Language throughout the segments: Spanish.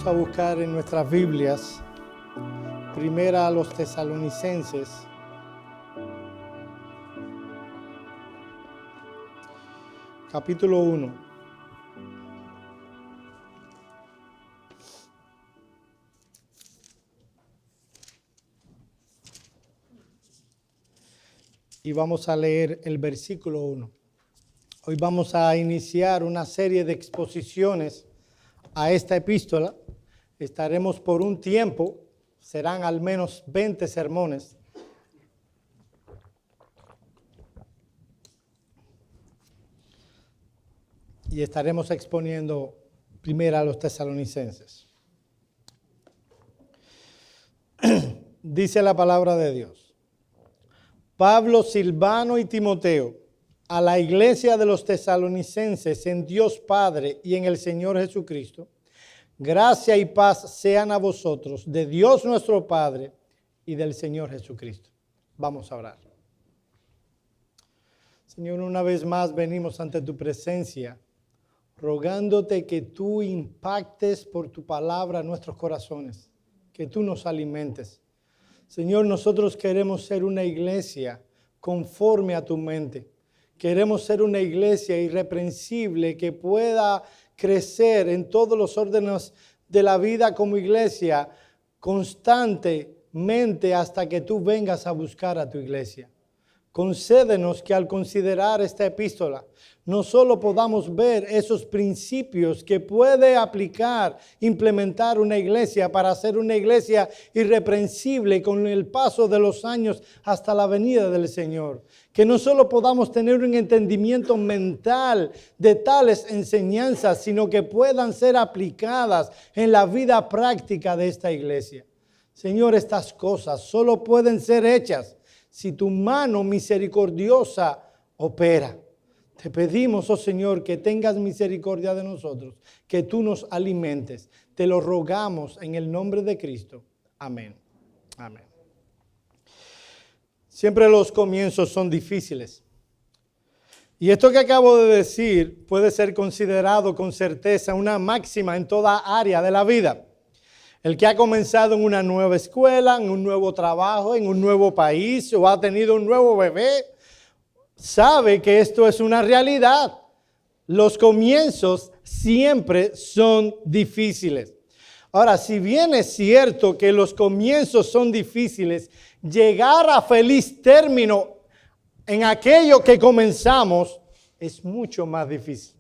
a buscar en nuestras Biblias, primera a los Tesalonicenses, capítulo 1. Y vamos a leer el versículo 1. Hoy vamos a iniciar una serie de exposiciones a esta epístola. Estaremos por un tiempo, serán al menos 20 sermones. Y estaremos exponiendo primero a los tesalonicenses. Dice la palabra de Dios: Pablo, Silvano y Timoteo, a la iglesia de los tesalonicenses en Dios Padre y en el Señor Jesucristo, gracia y paz sean a vosotros, de Dios nuestro Padre y del Señor Jesucristo. Vamos a orar. Señor, una vez más venimos ante tu presencia, rogándote que tú impactes por tu palabra nuestros corazones, que tú nos alimentes. Señor, nosotros queremos ser una iglesia conforme a tu mente. Queremos ser una iglesia irreprensible que pueda crecer en todos los órdenes de la vida como iglesia constantemente hasta que tú vengas a buscar a tu iglesia. Concédenos que al considerar esta epístola no solo podamos ver esos principios que puede aplicar, implementar una iglesia para ser una iglesia irreprensible con el paso de los años hasta la venida del Señor. Que no solo podamos tener un entendimiento mental de tales enseñanzas, sino que puedan ser aplicadas en la vida práctica de esta iglesia. Señor, estas cosas solo pueden ser hechas si tu mano misericordiosa opera. Te pedimos, oh Señor, que tengas misericordia de nosotros, que tú nos alimentes. Te lo rogamos en el nombre de Cristo. Amén. Amén. Siempre los comienzos son difíciles. Y esto que acabo de decir puede ser considerado con certeza una máxima en toda área de la vida. El que ha comenzado en una nueva escuela, en un nuevo trabajo, en un nuevo país o ha tenido un nuevo bebé, sabe que esto es una realidad. Los comienzos siempre son difíciles. Ahora, si bien es cierto que los comienzos son difíciles, llegar a feliz término en aquello que comenzamos es mucho más difícil.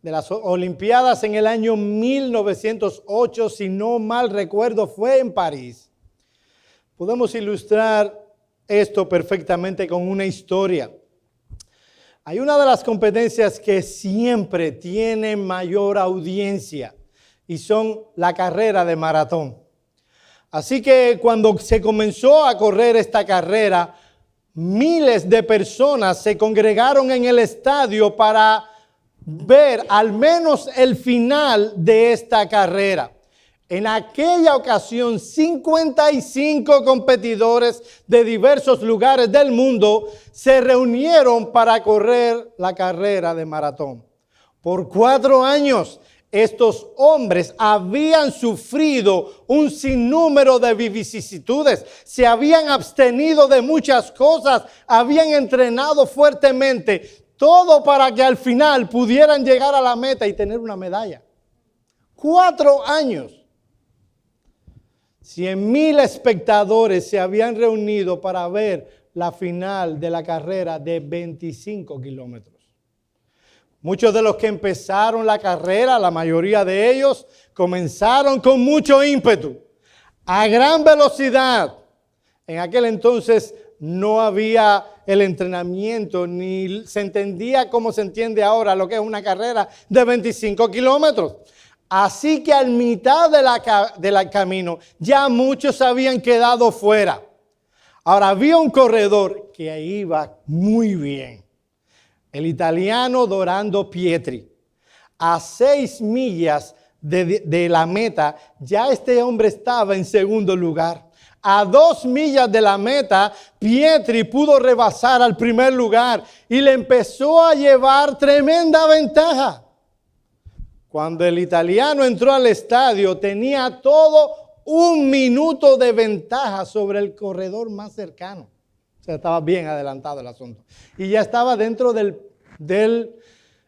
De las Olimpiadas en el año 1908, si no mal recuerdo, fue en París. Podemos ilustrar esto perfectamente con una historia. Hay una de las competencias que siempre tiene mayor audiencia y son la carrera de maratón. Así que cuando se comenzó a correr esta carrera, miles de personas se congregaron en el estadio para ver al menos el final de esta carrera. En aquella ocasión, 55 competidores de diversos lugares del mundo se reunieron para correr la carrera de maratón. Por 4 años, estos hombres habían sufrido un sinnúmero de vicisitudes, se habían abstenido de muchas cosas, habían entrenado fuertemente, todo para que al final pudieran llegar a la meta y tener una medalla. 4 años. 100,000 espectadores se habían reunido para ver la final de la carrera de 25 kilómetros. Muchos de los que empezaron la carrera, la mayoría de ellos, comenzaron con mucho ímpetu, a gran velocidad. En aquel entonces no había el entrenamiento, ni se entendía como se entiende ahora lo que es una carrera de 25 kilómetros. Así que a mitad del camino ya muchos habían quedado fuera. Ahora había un corredor que iba muy bien. El italiano Dorando Pietri. A 6 millas de la meta, ya este hombre estaba en segundo lugar. A 2 millas de la meta, Pietri pudo rebasar al primer lugar y le empezó a llevar tremenda ventaja. Cuando el italiano entró al estadio, tenía todo 1 minuto de ventaja sobre el corredor más cercano. O sea, estaba bien adelantado el asunto. Y ya estaba dentro del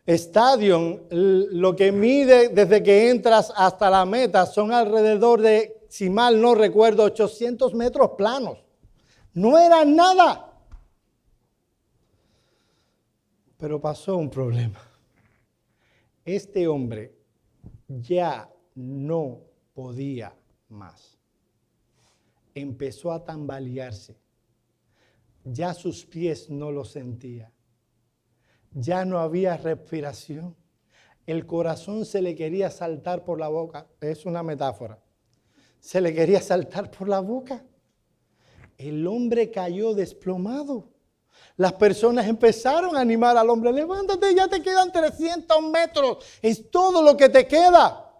estadio. Lo que mide desde que entras hasta la meta son alrededor de, si mal no recuerdo, 800 metros planos. No era nada. Pero pasó un problema. Este hombre ya no podía más. Empezó a tambalearse. Ya sus pies no lo sentía. Ya no había respiración. El corazón se le quería saltar por la boca. Es una metáfora. Se le quería saltar por la boca. El hombre cayó desplomado. Las personas empezaron a animar al hombre. Levántate, ya te quedan 300 metros. Es todo lo que te queda.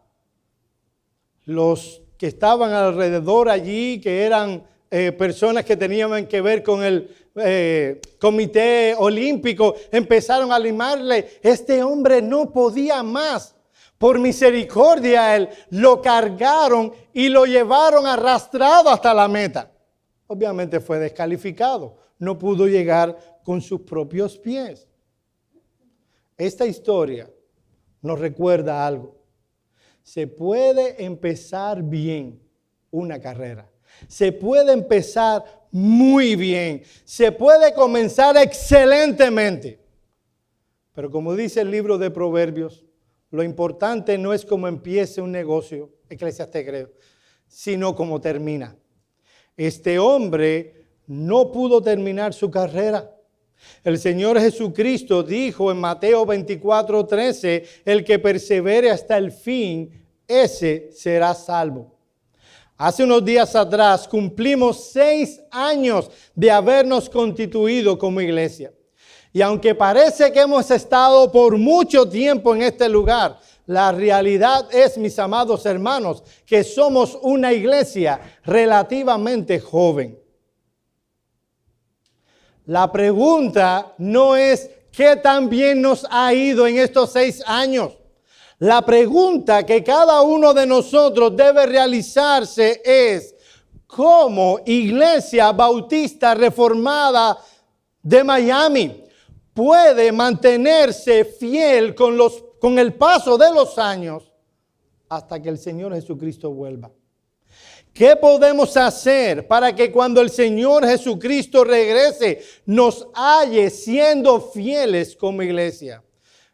Los que estaban alrededor allí, que eran personas que tenían que ver con el comité olímpico, empezaron a animarle. Este hombre no podía más. Por misericordia, él lo cargaron y lo llevaron arrastrado hasta la meta. Obviamente fue descalificado. No pudo llegar con sus propios pies. Esta historia nos recuerda algo. Se puede empezar bien una carrera. Se puede empezar muy bien. Se puede comenzar excelentemente. Pero como dice el libro de Proverbios, lo importante no es cómo empiece un negocio, Eclesiastés creo, sino cómo termina. Este hombre no pudo terminar su carrera. El Señor Jesucristo dijo en Mateo 24:13, el que persevere hasta el fin, ese será salvo. Hace unos días atrás cumplimos 6 años de habernos constituido como iglesia. Y aunque parece que hemos estado por mucho tiempo en este lugar, la realidad es, mis amados hermanos, que somos una iglesia relativamente joven. La pregunta no es qué tan bien nos ha ido en estos 6 años. La pregunta que cada uno de nosotros debe realizarse es, ¿cómo Iglesia Bautista Reformada de Miami puede mantenerse fiel con el paso de los años hasta que el Señor Jesucristo vuelva? ¿Qué podemos hacer para que cuando el Señor Jesucristo regrese nos halle siendo fieles como iglesia?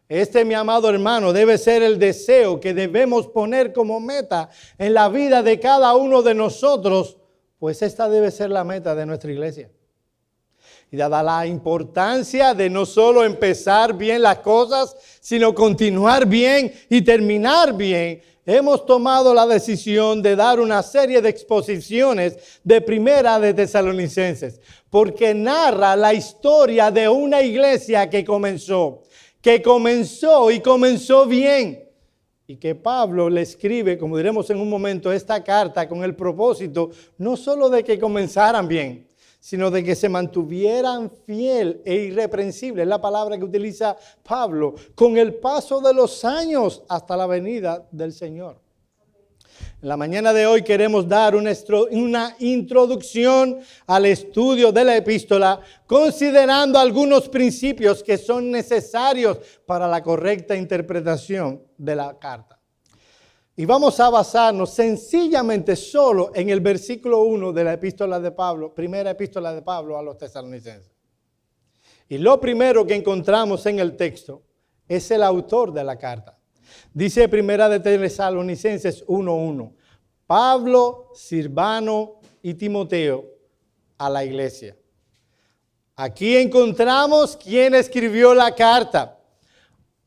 Este, mi amado hermano, debe ser el deseo que debemos poner como meta en la vida de cada uno de nosotros, pues esta debe ser la meta de nuestra iglesia. Y dada la importancia de no solo empezar bien las cosas, sino continuar bien y terminar bien, hemos tomado la decisión de dar una serie de exposiciones de Primera de Tesalonicenses, porque narra la historia de una iglesia que comenzó y comenzó bien. Y que Pablo le escribe, como diremos en un momento, esta carta con el propósito no solo de que comenzaran bien, sino de que se mantuvieran fiel e irreprensible, es la palabra que utiliza Pablo, con el paso de los años hasta la venida del Señor. En la mañana de hoy queremos dar una introducción al estudio de la epístola, considerando algunos principios que son necesarios para la correcta interpretación de la carta. Y vamos a basarnos sencillamente solo en el versículo 1 de la epístola de Pablo, primera epístola de Pablo a los tesalonicenses. Y lo primero que encontramos en el texto es el autor de la carta. Dice Primera de Tesalonicenses 1:1, Pablo, Silvano y Timoteo a la iglesia. Aquí encontramos quién escribió la carta.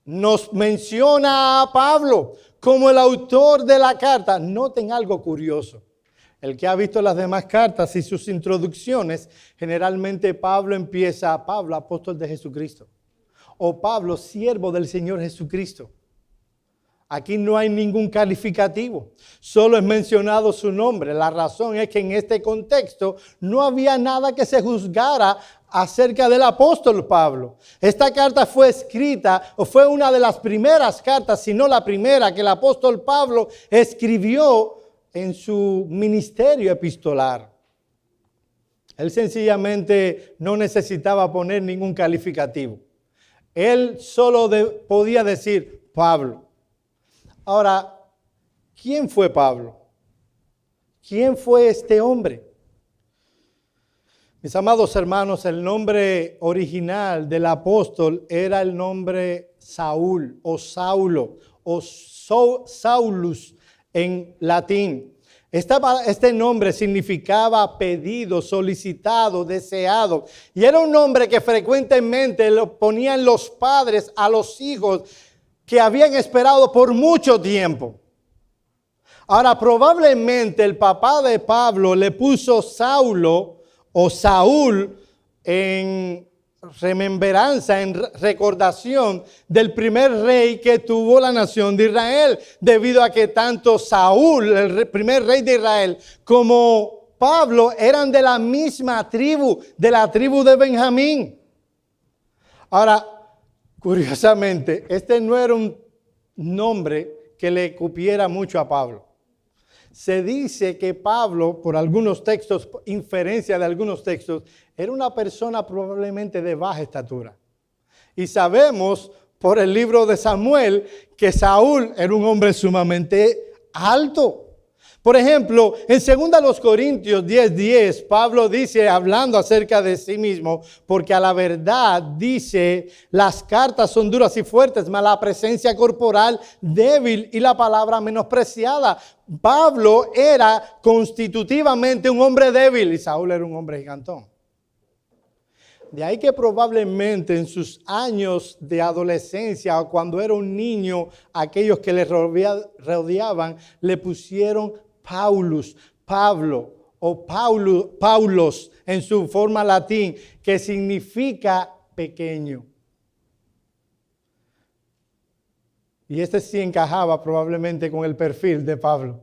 Nos menciona a Pablo como el autor de la carta. Noten algo curioso. El que ha visto las demás cartas y sus introducciones, generalmente Pablo empieza, Pablo, apóstol de Jesucristo. O Pablo, siervo del Señor Jesucristo. Aquí no hay ningún calificativo, solo es mencionado su nombre. La razón es que en este contexto no había nada que se juzgara acerca del apóstol Pablo. Esta carta fue escrita, o fue una de las primeras cartas, si no la primera, que el apóstol Pablo escribió en su ministerio epistolar. Él sencillamente no necesitaba poner ningún calificativo. Él solo podía decir Pablo. Ahora, ¿quién fue Pablo? ¿Quién fue este hombre? Mis amados hermanos, el nombre original del apóstol era el nombre Saúl o Saulo o Saulus en latín. Este nombre significaba pedido, solicitado, deseado. Y era un nombre que frecuentemente lo ponían los padres a los hijos que habían esperado por mucho tiempo. Ahora, probablemente el papá de Pablo le puso Saulo o Saúl en remembranza, en recordación del primer rey que tuvo la nación de Israel, debido a que tanto Saúl, el primer rey de Israel, como Pablo eran de la misma tribu, de la tribu de Benjamín. Ahora, curiosamente, este no era un nombre que le cupiera mucho a Pablo. Se dice que Pablo, por algunos textos, inferencia de algunos textos, era una persona probablemente de baja estatura. Y sabemos por el libro de Samuel que Saúl era un hombre sumamente alto. Por ejemplo, en 2 Corintios 10:10, Pablo dice, hablando acerca de sí mismo, porque a la verdad dice, las cartas son duras y fuertes, mas la presencia corporal débil y la palabra menospreciada. Pablo era constitutivamente un hombre débil y Saúl era un hombre gigantón. De ahí que probablemente en sus años de adolescencia o cuando era un niño, aquellos que le rodeaban le pusieron Paulus, Pablo o Paulos en su forma latín, que significa pequeño. Y este sí encajaba probablemente con el perfil de Pablo.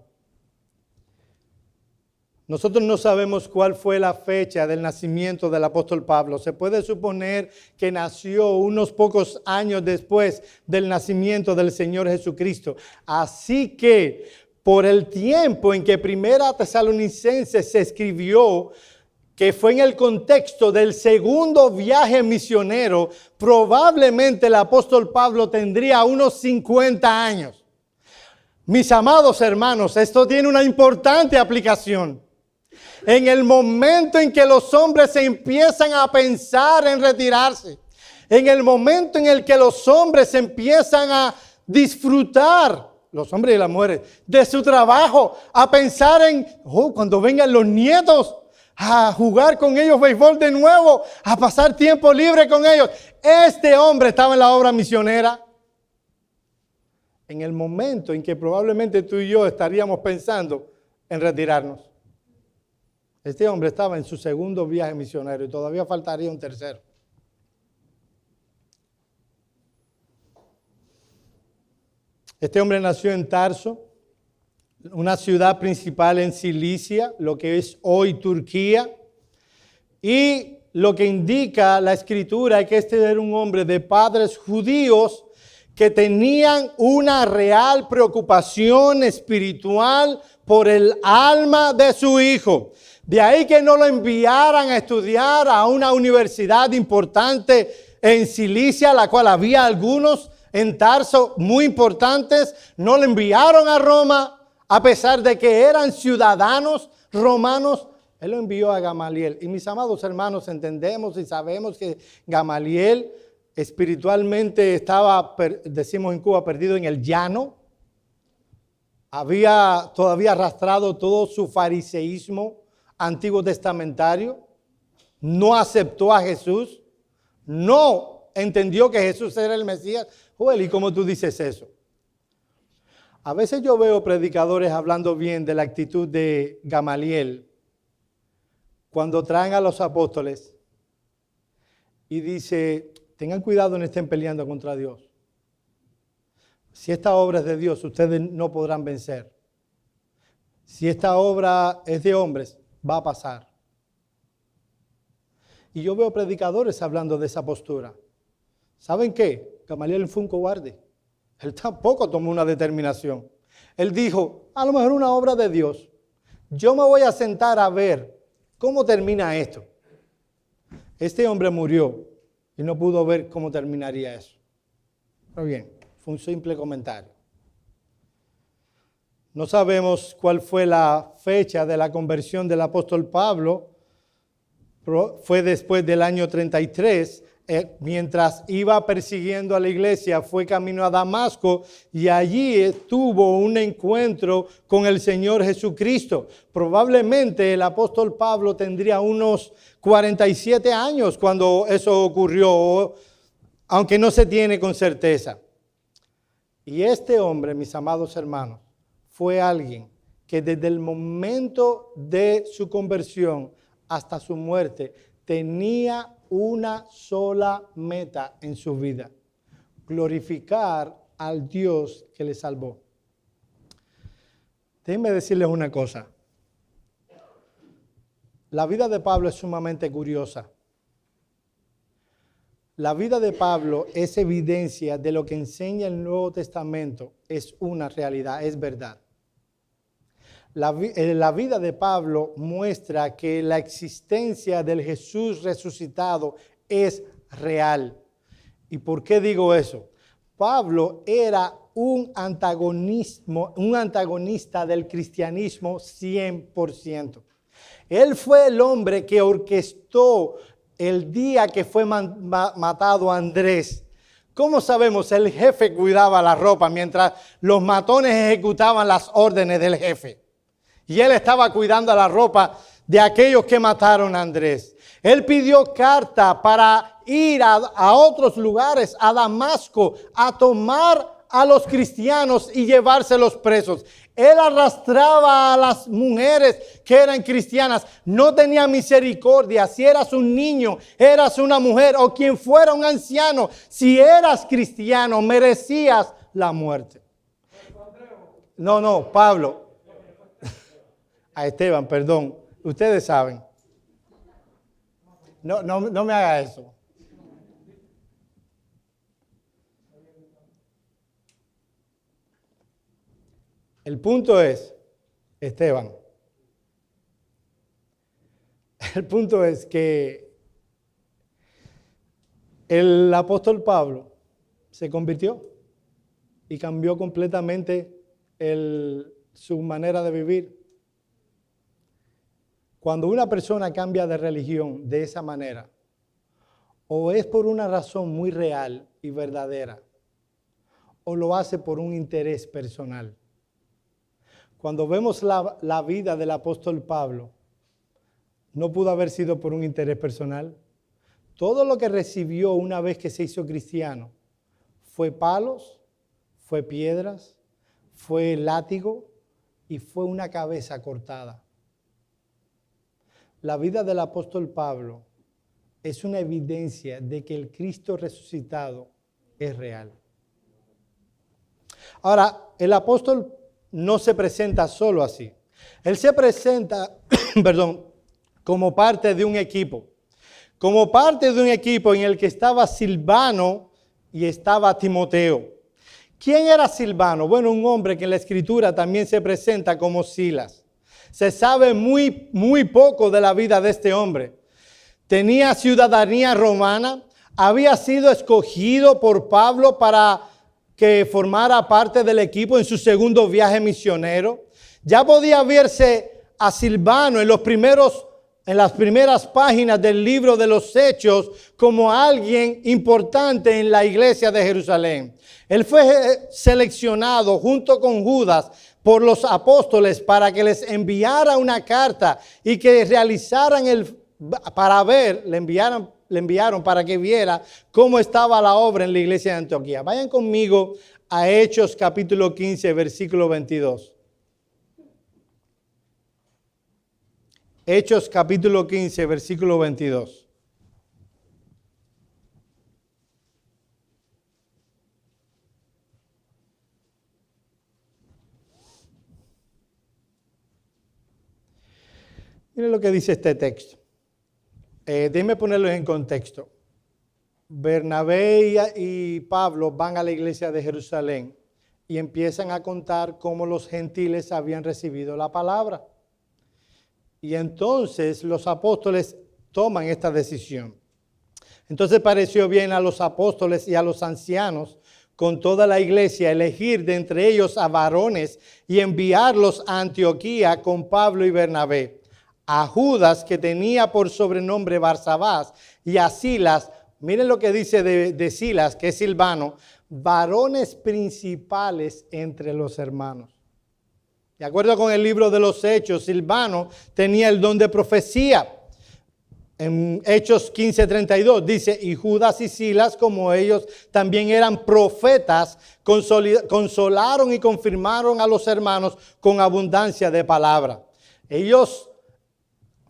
Nosotros no sabemos cuál fue la fecha del nacimiento del apóstol Pablo. Se puede suponer que nació unos pocos años después del nacimiento del Señor Jesucristo. Así que por el tiempo en que Primera Tesalonicenses se escribió, que fue en el contexto del segundo viaje misionero, probablemente el apóstol Pablo tendría unos 50 años. Mis amados hermanos, esto tiene una importante aplicación. En el momento en que los hombres se empiezan a pensar en retirarse, en el momento en el que los hombres empiezan a disfrutar, los hombres y las mujeres, de su trabajo, a pensar en, cuando vengan los nietos, a jugar con ellos béisbol de nuevo, a pasar tiempo libre con ellos. Este hombre estaba en la obra misionera. En el momento en que probablemente tú y yo estaríamos pensando en retirarnos. Este hombre estaba en su segundo viaje misionero y todavía faltaría un tercero. Este hombre nació en Tarso, una ciudad principal en Cilicia, lo que es hoy Turquía. Y lo que indica la escritura es que este era un hombre de padres judíos que tenían una real preocupación espiritual por el alma de su hijo. De ahí que no lo enviaran a estudiar a una universidad importante en Cilicia, la cual había algunos en Tarso muy importantes. No lo enviaron a Roma, a pesar de que eran ciudadanos romanos. Él lo envió a Gamaliel. Y mis amados hermanos, entendemos y sabemos que Gamaliel espiritualmente estaba, decimos en Cuba, perdido en el llano. Había todavía arrastrado todo su fariseísmo antiguo testamentario. No aceptó a Jesús. No entendió que Jesús era el Mesías. Joel, ¿y cómo tú dices eso? A veces yo veo predicadores hablando bien de la actitud de Gamaliel cuando traen a los apóstoles y dice, tengan cuidado, no estén peleando contra Dios. si esta obra es de Dios, ustedes no podrán vencer. Si esta obra es de hombres, va a pasar. Y yo veo predicadores hablando de esa postura. ¿Saben qué? Gamaliel fue un cobarde. Él tampoco tomó una determinación. Él dijo, a lo mejor una obra de Dios. Yo me voy a sentar a ver cómo termina esto. Este hombre murió y no pudo ver cómo terminaría eso. Pero bien, fue un simple comentario. No sabemos cuál fue la fecha de la conversión del apóstol Pablo. Fue después del año 33. Mientras iba persiguiendo a la iglesia, fue camino a Damasco y allí tuvo un encuentro con el Señor Jesucristo. Probablemente el apóstol Pablo tendría unos 47 años cuando eso ocurrió, aunque no se tiene con certeza. Y este hombre, mis amados hermanos, fue alguien que desde el momento de su conversión hasta su muerte tenía una sola meta en su vida: glorificar al Dios que le salvó. Déjenme decirles una cosa. La vida de Pablo es sumamente curiosa. La vida de Pablo es evidencia de lo que enseña el Nuevo Testamento. Es una realidad, es verdad. La vida de Pablo muestra que la existencia del Jesús resucitado es real. ¿Y por qué digo eso? Pablo era un antagonista del cristianismo 100%. Él fue el hombre que orquestó el día que fue matado Andrés. ¿Cómo sabemos? El jefe cuidaba la ropa mientras los matones ejecutaban las órdenes del jefe. Y él estaba cuidando la ropa de aquellos que mataron a Andrés. Él pidió carta para ir a otros lugares, a Damasco, a tomar a los cristianos y llevárselos presos. Él arrastraba a las mujeres que eran cristianas. No tenía misericordia. Si eras un niño, eras una mujer o quien fuera un anciano, si eras cristiano, merecías la muerte. No, Pablo. A Esteban, perdón. Ustedes saben. No me haga eso. El punto es, Esteban, el punto es que el apóstol Pablo se convirtió y cambió completamente su manera de vivir. Cuando una persona cambia de religión de esa manera, o es por una razón muy real y verdadera, o lo hace por un interés personal. Cuando vemos la vida del apóstol Pablo, no pudo haber sido por un interés personal. Todo lo que recibió una vez que se hizo cristiano fue palos, fue piedras, fue látigo y fue una cabeza cortada. La vida del apóstol Pablo es una evidencia de que el Cristo resucitado es real. Ahora, el apóstol no se presenta solo así. Él se presenta, como parte de un equipo. Como parte de un equipo en el que estaba Silvano y estaba Timoteo. ¿Quién era Silvano? Bueno, un hombre que en la Escritura también se presenta como Silas. Se sabe muy poco de la vida de este hombre. Tenía ciudadanía romana, había sido escogido por Pablo para que formara parte del equipo en su segundo viaje misionero. Ya podía verse a Silvano en las primeras páginas del libro de los Hechos como alguien importante en la iglesia de Jerusalén. Él fue seleccionado junto con Judas por los apóstoles para que les enviara una carta y que realizaran le enviaron para que viera cómo estaba la obra en la iglesia de Antioquía. Vayan conmigo a Hechos capítulo 15, versículo 22. Hechos capítulo 15, versículo 22. Miren lo que dice este texto. Déjenme ponerlo en contexto. Bernabé y Pablo van a la iglesia de Jerusalén y empiezan a contar cómo los gentiles habían recibido la palabra. Y entonces los apóstoles toman esta decisión. Entonces pareció bien a los apóstoles y a los ancianos con toda la iglesia elegir de entre ellos a varones y enviarlos a Antioquía con Pablo y Bernabé, a Judas, que tenía por sobrenombre Barsabás, y a Silas. Miren lo que dice de Silas, que es Silvano, varones principales entre los hermanos. De acuerdo con el libro de los Hechos, Silvano tenía el don de profecía. En Hechos 15:32 dice, y Judas y Silas, como ellos también eran profetas, consolaron y confirmaron a los hermanos con abundancia de palabra. Ellos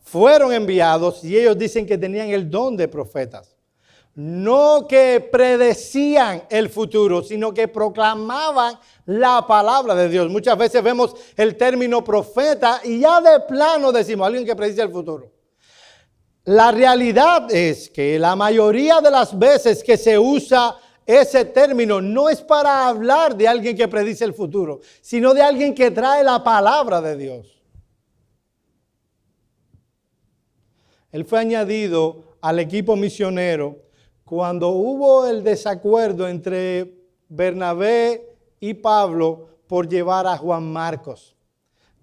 fueron enviados y ellos dicen que tenían el don de profetas. No que predecían el futuro, sino que proclamaban la palabra de Dios. Muchas veces vemos el término profeta y ya de plano decimos, alguien que predice el futuro. La realidad es que la mayoría de las veces que se usa ese término no es para hablar de alguien que predice el futuro, sino de alguien que trae la palabra de Dios. Él fue añadido al equipo misionero cuando hubo el desacuerdo entre Bernabé y Pablo por llevar a Juan Marcos.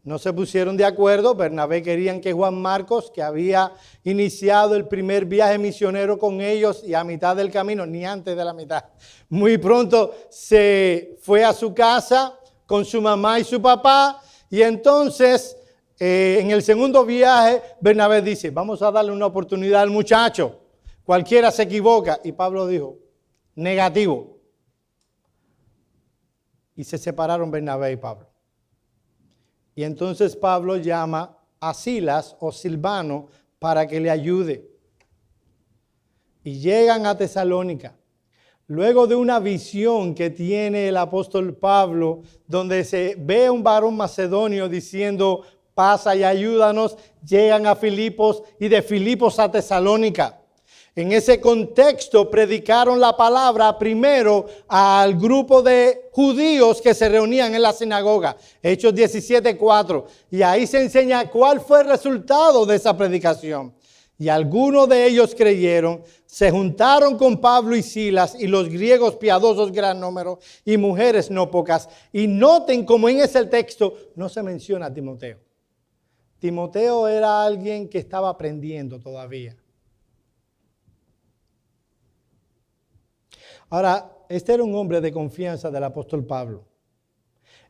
No se pusieron de acuerdo. Bernabé querían que Juan Marcos, que había iniciado el primer viaje misionero con ellos y a mitad del camino, ni antes de la mitad, muy pronto se fue a su casa con su mamá y su papá. Y entonces, en el segundo viaje, Bernabé dice, vamos a darle una oportunidad al muchacho. Cualquiera se equivoca. Y Pablo dijo, negativo. Y se separaron Bernabé y Pablo. Y entonces Pablo llama a Silas o Silvano para que le ayude. Y llegan a Tesalónica. Luego de una visión que tiene el apóstol Pablo, donde se ve un varón macedonio diciendo, pasa y ayúdanos, llegan a Filipos y de Filipos a Tesalónica. En ese contexto predicaron la palabra primero al grupo de judíos que se reunían en la sinagoga. Hechos 17:4. Y ahí se enseña cuál fue el resultado de esa predicación. Y algunos de ellos creyeron, se juntaron con Pablo y Silas y los griegos piadosos gran número y mujeres no pocas. Y noten como en ese texto no se menciona a Timoteo. Timoteo era alguien que estaba aprendiendo todavía. Ahora, este era un hombre de confianza del apóstol Pablo.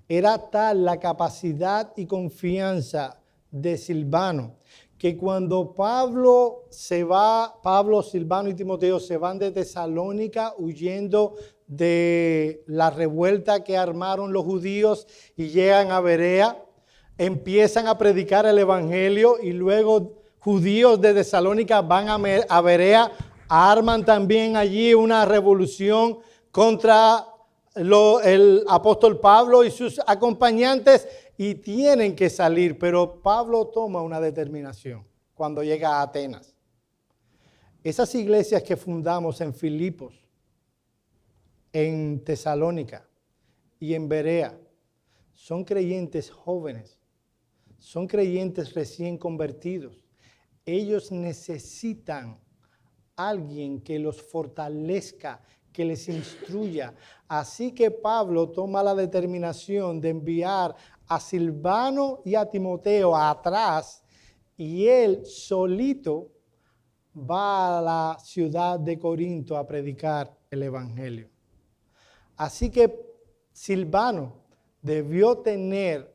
Era tal la capacidad y confianza de Silvano que cuando Pablo, Silvano y Timoteo se van de Tesalónica huyendo de la revuelta que armaron los judíos y llegan a Berea, empiezan a predicar el evangelio y luego judíos de Tesalónica van a Berea, arman también allí una revolución contra el apóstol Pablo y sus acompañantes y tienen que salir, pero Pablo toma una determinación cuando llega a Atenas. Esas iglesias que fundamos en Filipos, en Tesalónica y en Berea, son creyentes jóvenes, son creyentes recién convertidos. Ellos necesitan alguien que los fortalezca, que les instruya. Así que Pablo toma la determinación de enviar a Silvano y a Timoteo atrás y él solito va a la ciudad de Corinto a predicar el evangelio. Así que Silvano debió tener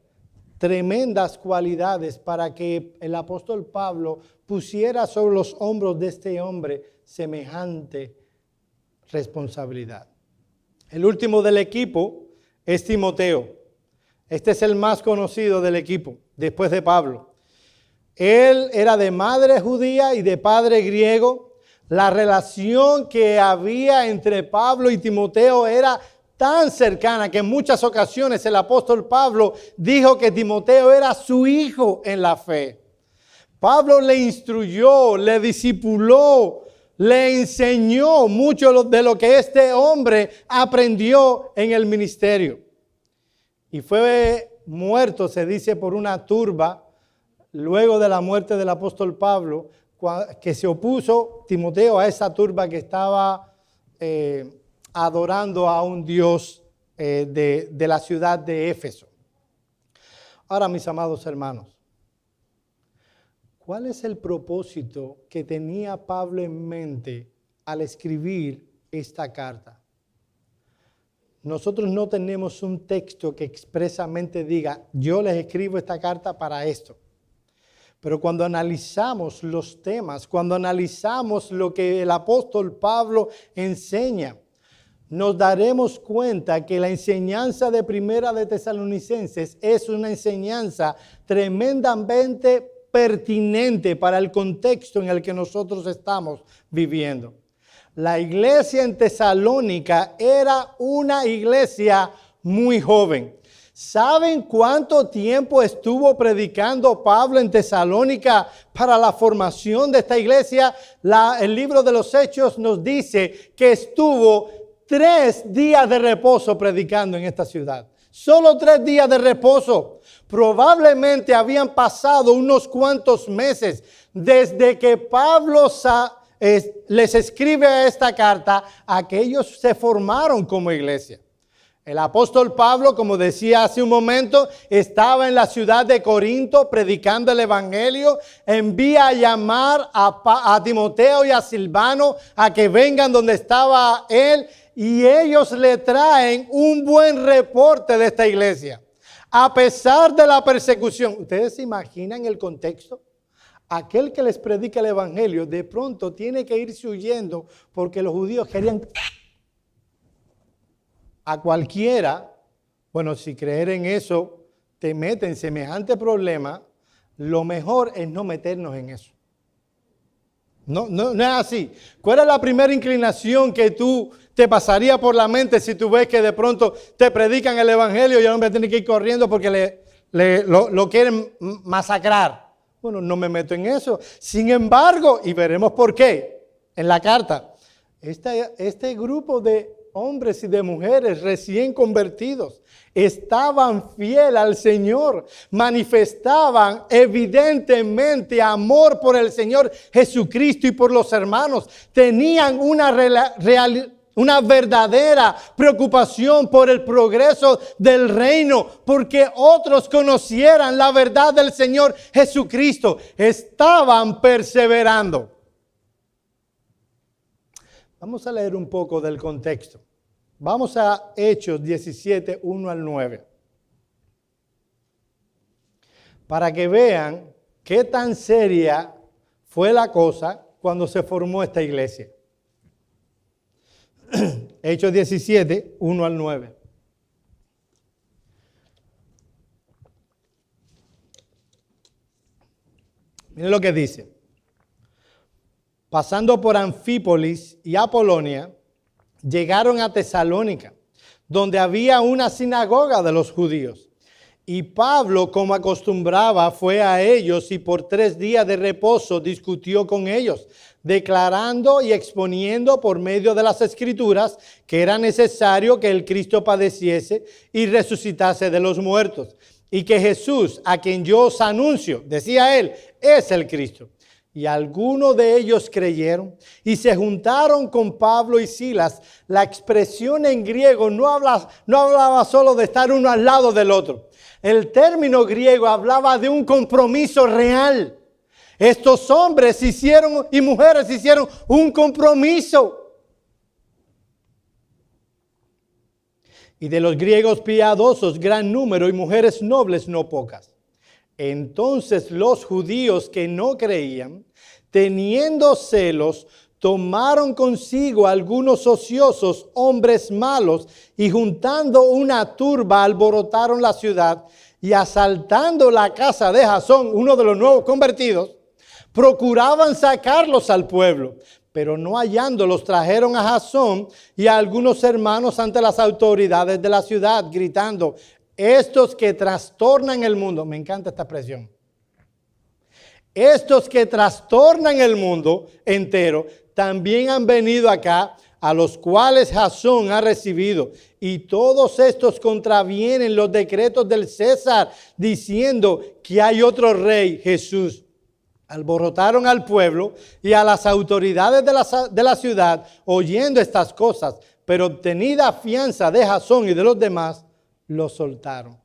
tremendas cualidades para que el apóstol Pablo pusiera sobre los hombros de este hombre semejante responsabilidad. El último del equipo es Timoteo. Este es el más conocido del equipo, después de Pablo. Él era de madre judía y de padre griego. La relación que había entre Pablo y Timoteo era tan cercana que en muchas ocasiones el apóstol Pablo dijo que Timoteo era su hijo en la fe. Pablo le instruyó, le discipuló, le enseñó mucho de lo que este hombre aprendió en el ministerio. Y fue muerto, se dice, por una turba, luego de la muerte del apóstol Pablo, que se opuso Timoteo a esa turba que estaba adorando a un dios de la ciudad de Éfeso. Ahora, mis amados hermanos, ¿cuál es el propósito que tenía Pablo en mente al escribir esta carta? Nosotros no tenemos un texto que expresamente diga, yo les escribo esta carta para esto. Pero cuando analizamos los temas, cuando analizamos lo que el apóstol Pablo enseña, nos daremos cuenta que la enseñanza de Primera de Tesalonicenses es una enseñanza tremendamente pertinente para el contexto en el que nosotros estamos viviendo. La iglesia en Tesalónica era una iglesia muy joven. ¿Saben cuánto tiempo estuvo predicando Pablo en Tesalónica para la formación de esta iglesia? El libro de los Hechos nos dice que estuvo 3 días de reposo predicando en esta ciudad. Solo 3 días de reposo. Probablemente habían pasado unos cuantos meses desde que Pablo les escribe esta carta a que ellos se formaron como iglesia. El apóstol Pablo, como decía hace un momento, estaba en la ciudad de Corinto predicando el evangelio. Envía a llamar a Timoteo y a Silvano a que vengan donde estaba él, y ellos le traen un buen reporte de esta iglesia. A pesar de la persecución, ¿ustedes se imaginan el contexto? Aquel que les predica el evangelio de pronto tiene que irse huyendo porque los judíos querían a cualquiera. Bueno, si creer en eso te mete en semejante problema, lo mejor es no meternos en eso. No es así. ¿Cuál es la primera inclinación que tú te pasaría por la mente si tú ves que de pronto te predican el evangelio y el hombre tiene que ir corriendo porque lo quieren masacrar? Bueno, no me meto en eso. Sin embargo, y veremos por qué en la carta, este grupo de hombres y de mujeres recién convertidos estaban fieles al Señor, manifestaban evidentemente amor por el Señor Jesucristo y por los hermanos, tenían una verdadera preocupación por el progreso del reino, porque otros conocieran la verdad del Señor Jesucristo. Estaban perseverando. Vamos a leer un poco del contexto. Vamos a Hechos 17, 1 al 9. Para que vean qué tan seria fue la cosa cuando se formó esta iglesia. Hechos 17, 1 al 9. Miren lo que dice. Pasando por Anfípolis y Apolonia, llegaron a Tesalónica, donde había una sinagoga de los judíos. Y Pablo, como acostumbraba, fue a ellos y por 3 días de reposo discutió con ellos, declarando y exponiendo por medio de las Escrituras que era necesario que el Cristo padeciese y resucitase de los muertos, y que Jesús, a quien yo os anuncio, decía él, es el Cristo. Y algunos de ellos creyeron y se juntaron con Pablo y Silas. La expresión en griego no hablaba solo de estar uno al lado del otro. El término griego hablaba de un compromiso real. Estos hombres y mujeres hicieron un compromiso. Y de los griegos piadosos, gran número, y mujeres nobles no pocas. Entonces los judíos que no creían, teniendo celos, tomaron consigo algunos ociosos, hombres malos, y juntando una turba alborotaron la ciudad, y asaltando la casa de Jasón, uno de los nuevos convertidos, procuraban sacarlos al pueblo. Pero no hallándolos, trajeron a Jasón y a algunos hermanos ante las autoridades de la ciudad, gritando: estos que trastornan el mundo, me encanta esta expresión, estos que trastornan el mundo entero, también han venido acá, a los cuales Jasón ha recibido. Y todos estos contravienen los decretos del César, diciendo que hay otro rey, Jesús. Alborotaron al pueblo y a las autoridades de la ciudad, oyendo estas cosas, pero obtenida fianza de Jasón y de los demás, lo soltaron.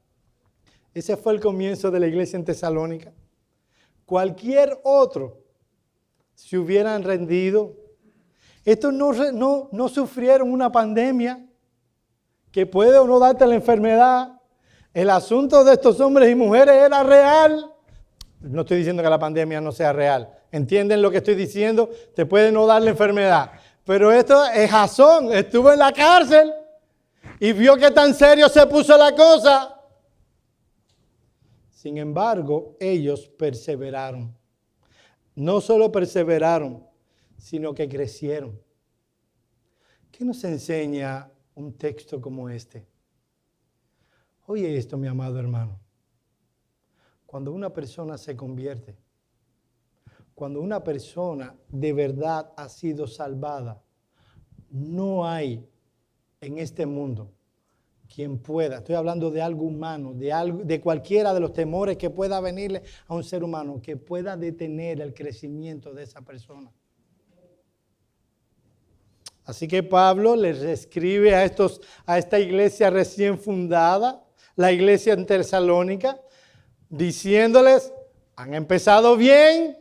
Ese fue el comienzo de la iglesia en Tesalónica. Cualquier otro se hubieran rendido. Estos no sufrieron una pandemia que puede o no darte la enfermedad. El asunto de estos hombres y mujeres era real. No estoy diciendo que la pandemia no sea real. ¿Entienden lo que estoy diciendo? Te puede no dar la enfermedad. Pero esto es Jasón. Estuvo en la cárcel y vio que tan serio se puso la cosa. Sin embargo, ellos perseveraron. No solo perseveraron, sino que crecieron. ¿Qué nos enseña un texto como este? Oye esto, mi amado hermano. Cuando una persona se convierte, cuando una persona de verdad ha sido salvada, no hay en este mundo quien pueda, estoy hablando de algo humano, de cualquiera de los temores que pueda venirle a un ser humano, que pueda detener el crecimiento de esa persona. Así que Pablo les escribe a esta iglesia recién fundada, la iglesia en Tesalónica, diciéndoles, han empezado bien,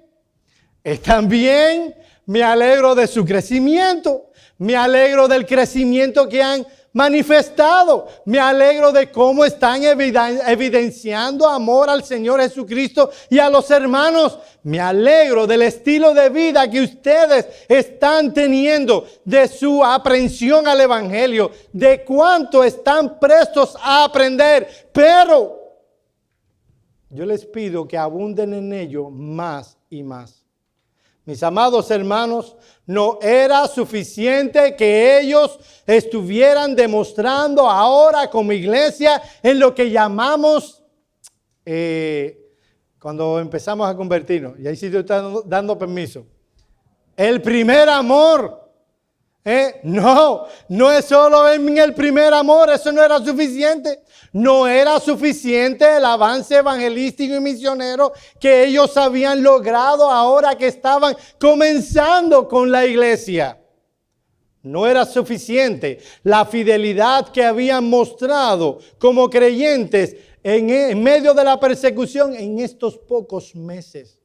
están bien, me alegro de su crecimiento, me alegro del crecimiento que han manifestado, me alegro de cómo están evidenciando amor al Señor Jesucristo y a los hermanos, me alegro del estilo de vida que ustedes están teniendo, de su aprehensión al Evangelio, de cuánto están prestos a aprender, pero yo les pido que abunden en ello más y más. Mis amados hermanos, no era suficiente que ellos estuvieran demostrando ahora como iglesia en lo que llamamos, cuando empezamos a convertirnos, y ahí sí estoy dando permiso, el primer amor. No es solo en el primer amor, eso no era suficiente. No era suficiente el avance evangelístico y misionero que ellos habían logrado ahora que estaban comenzando con la iglesia. No era suficiente la fidelidad que habían mostrado como creyentes en medio de la persecución en estos pocos meses.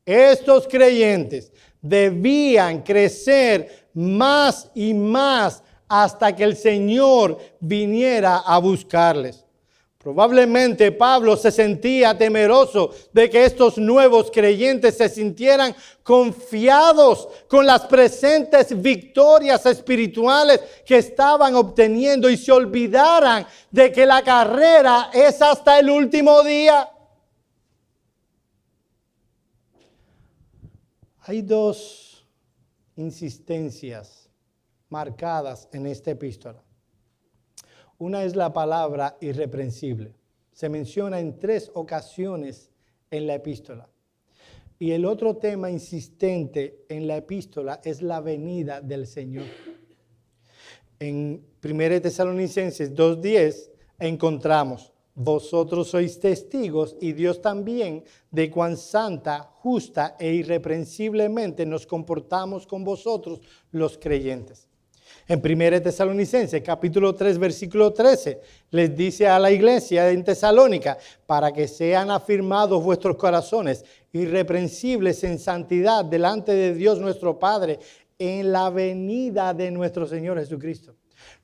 Estos creyentes debían crecer más y más hasta que el Señor viniera a buscarles. Probablemente Pablo se sentía temeroso de que estos nuevos creyentes se sintieran confiados con las presentes victorias espirituales que estaban obteniendo y se olvidaran de que la carrera es hasta el último día. Hay dos insistencias marcadas en esta epístola. Una es la palabra irreprensible. Se menciona en 3 ocasiones en la epístola. Y el otro tema insistente en la epístola es la venida del Señor. En 1 Tesalonicenses 2:10 encontramos: vosotros sois testigos y Dios también de cuán santa, justa e irreprensiblemente nos comportamos con vosotros los creyentes. En 1 Tesalonicenses capítulo 3 versículo 13 les dice a la iglesia en Tesalónica: para que sean afirmados vuestros corazones irreprensibles en santidad delante de Dios nuestro Padre en la venida de nuestro Señor Jesucristo.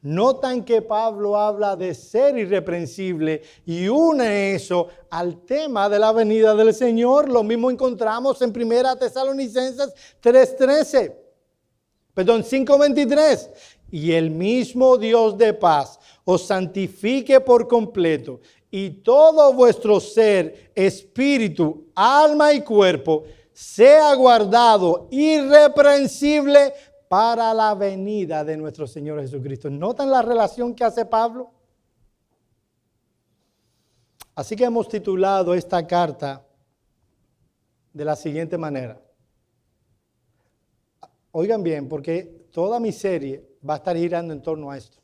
Notan que Pablo habla de ser irreprensible y une eso al tema de la venida del Señor. Lo mismo encontramos en 1 Tesalonicenses 5:23. Y el mismo Dios de paz os santifique por completo, y todo vuestro ser, espíritu, alma y cuerpo sea guardado irreprensible para la venida de nuestro Señor Jesucristo. ¿Notan la relación que hace Pablo? Así que hemos titulado esta carta de la siguiente manera. Oigan bien, porque toda mi serie va a estar girando en torno a esto.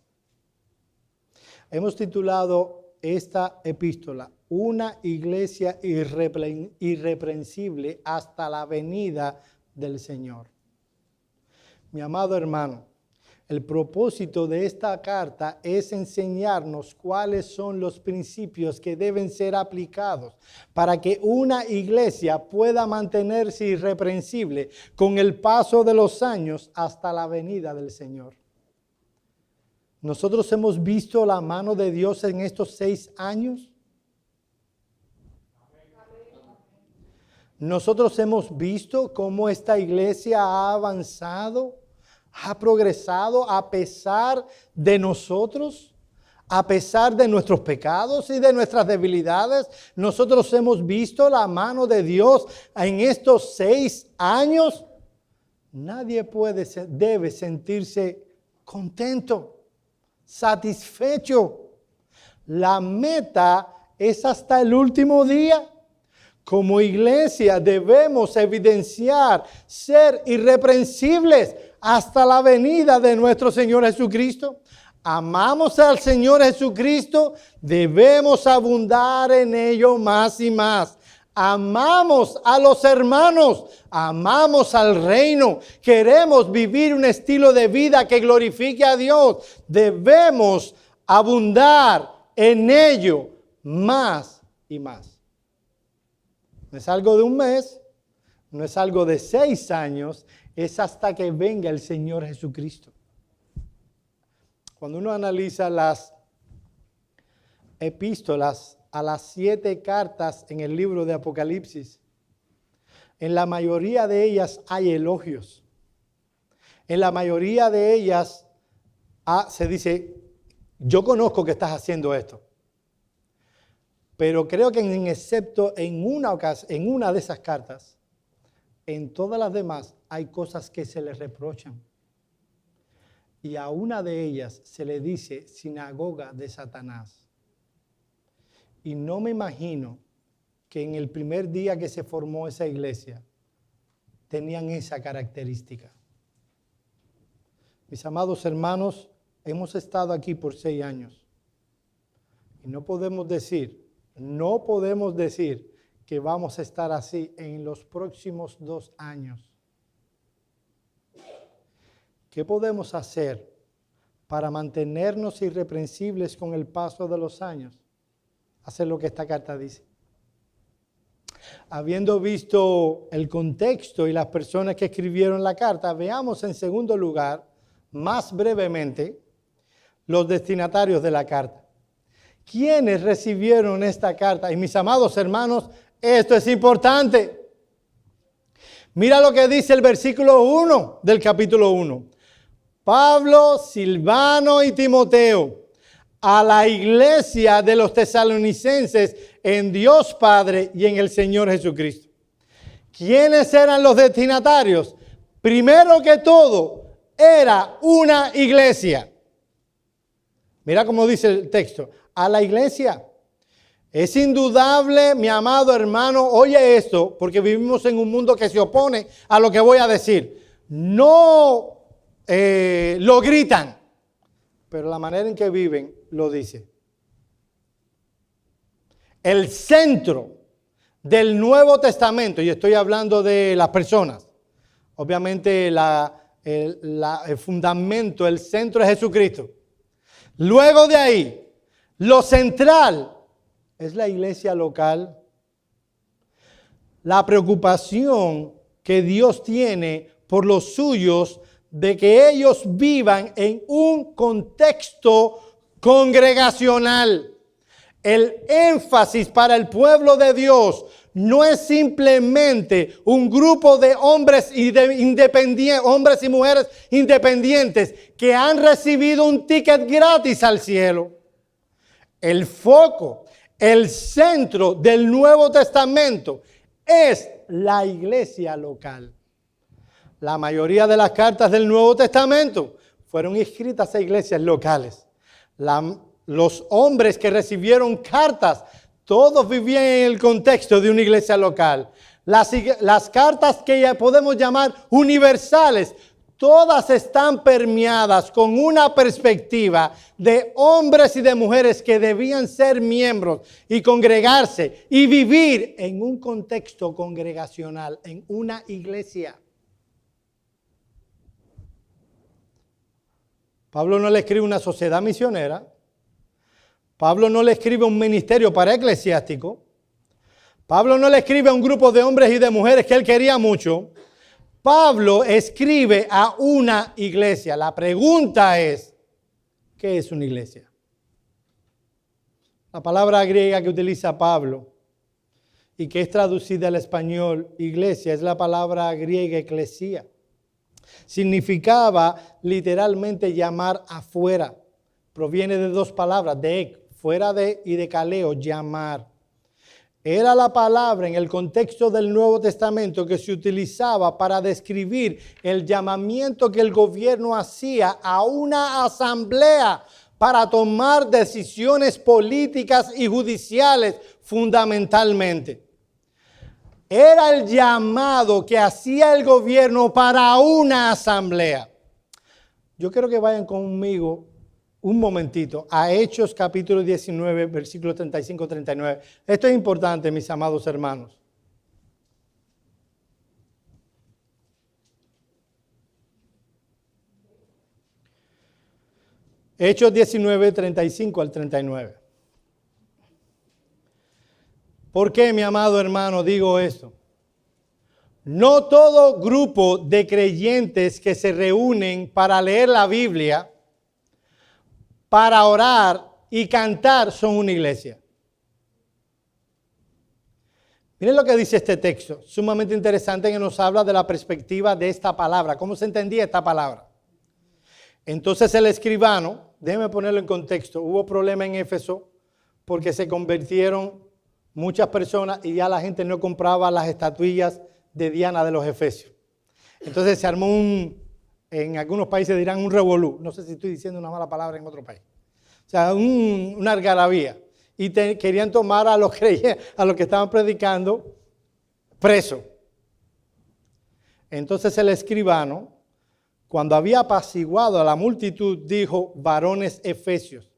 Hemos titulado esta epístola, Una iglesia irreprensible hasta la venida del Señor. Mi amado hermano, el propósito de esta carta es enseñarnos cuáles son los principios que deben ser aplicados para que una iglesia pueda mantenerse irreprensible con el paso de los años hasta la venida del Señor. ¿Nosotros hemos visto la mano de Dios en estos 6 años? Nosotros hemos visto cómo esta iglesia ha avanzado, ha progresado a pesar de nosotros, a pesar de nuestros pecados y de nuestras debilidades. Nosotros hemos visto la mano de Dios en estos 6 años. Nadie debe sentirse contento, satisfecho. La meta es hasta el último día. Como iglesia debemos evidenciar ser irreprensibles hasta la venida de nuestro Señor Jesucristo. Amamos al Señor Jesucristo, debemos abundar en ello más y más. Amamos a los hermanos, amamos al reino, queremos vivir un estilo de vida que glorifique a Dios. Debemos abundar en ello más y más. No es algo de un mes, no es algo de 6 años, es hasta que venga el Señor Jesucristo. Cuando uno analiza las epístolas a las 7 cartas en el libro de Apocalipsis, en la mayoría de ellas hay elogios. En la mayoría de ellas se dice, yo conozco que estás haciendo esto. Pero creo que excepto en una de esas cartas, en todas las demás hay cosas que se le reprochan. Y a una de ellas se le dice sinagoga de Satanás. Y no me imagino que en el primer día que se formó esa iglesia tenían esa característica. Mis amados hermanos, hemos estado aquí por 6 años. Y no podemos decir que vamos a estar así en los próximos 2 años. ¿Qué podemos hacer para mantenernos irreprensibles con el paso de los años? Hacer lo que esta carta dice. Habiendo visto el contexto y las personas que escribieron la carta, veamos en segundo lugar, más brevemente, los destinatarios de la carta. ¿Quiénes recibieron esta carta? Y mis amados hermanos, esto es importante. Mira lo que dice el versículo 1 del capítulo 1. Pablo, Silvano y Timoteo, a la iglesia de los tesalonicenses en Dios Padre y en el Señor Jesucristo. ¿Quiénes eran los destinatarios? Primero que todo, era una iglesia. Mira cómo dice el texto. A la iglesia. Es indudable, mi amado hermano, oye esto, porque vivimos en un mundo que se opone a lo que voy a decir. No lo gritan, pero la manera en que viven lo dice. El centro del Nuevo Testamento, y estoy hablando de las personas, obviamente el fundamento, el centro es Jesucristo. Luego de ahí, lo central es la iglesia local. La preocupación que Dios tiene por los suyos de que ellos vivan en un contexto congregacional. El énfasis para el pueblo de Dios no es simplemente un grupo de hombres hombres y mujeres independientes que han recibido un ticket gratis al cielo. El foco, el centro del Nuevo Testamento es la iglesia local. La mayoría de las cartas del Nuevo Testamento fueron escritas a iglesias locales. Los hombres que recibieron cartas, todos vivían en el contexto de una iglesia local. Las cartas que ya podemos llamar universales, todas están permeadas con una perspectiva de hombres y de mujeres que debían ser miembros y congregarse y vivir en un contexto congregacional, en una iglesia. Pablo no le escribe una sociedad misionera. Pablo no le escribe un ministerio para eclesiástico. Pablo no le escribe a un grupo de hombres y de mujeres que él quería mucho. Pablo escribe a una iglesia. La pregunta es, ¿qué es una iglesia? La palabra griega que utiliza Pablo y que es traducida al español iglesia es la palabra griega eclesía. Significaba literalmente llamar afuera. Proviene de dos palabras, de ek, fuera de, y de kaleo, llamar. Era la palabra en el contexto del Nuevo Testamento que se utilizaba para describir el llamamiento que el gobierno hacía a una asamblea para tomar decisiones políticas y judiciales fundamentalmente. Era el llamado que hacía el gobierno para una asamblea. Yo quiero que vayan conmigo un momentito a Hechos capítulo 19, versículos 35-39. Esto es importante, mis amados hermanos. Hechos 19, 35 al 39. ¿Por qué, mi amado hermano, digo esto? No todo grupo de creyentes que se reúnen para leer la Biblia, para orar y cantar son una iglesia. Miren lo que dice este texto, sumamente interesante, que nos habla de la perspectiva de esta palabra. ¿Cómo se entendía esta palabra? Entonces el escribano, déjenme ponerlo en contexto, hubo problema en Éfeso porque se convirtieron muchas personas y ya la gente no compraba las estatuillas de Diana de los Efesios. Entonces se armó en algunos países dirán un revolú. No sé si estoy diciendo una mala palabra en otro país. O sea, una algarabía. Y querían tomar a los que estaban predicando preso. Entonces el escribano, cuando había apaciguado a la multitud, dijo: varones efesios.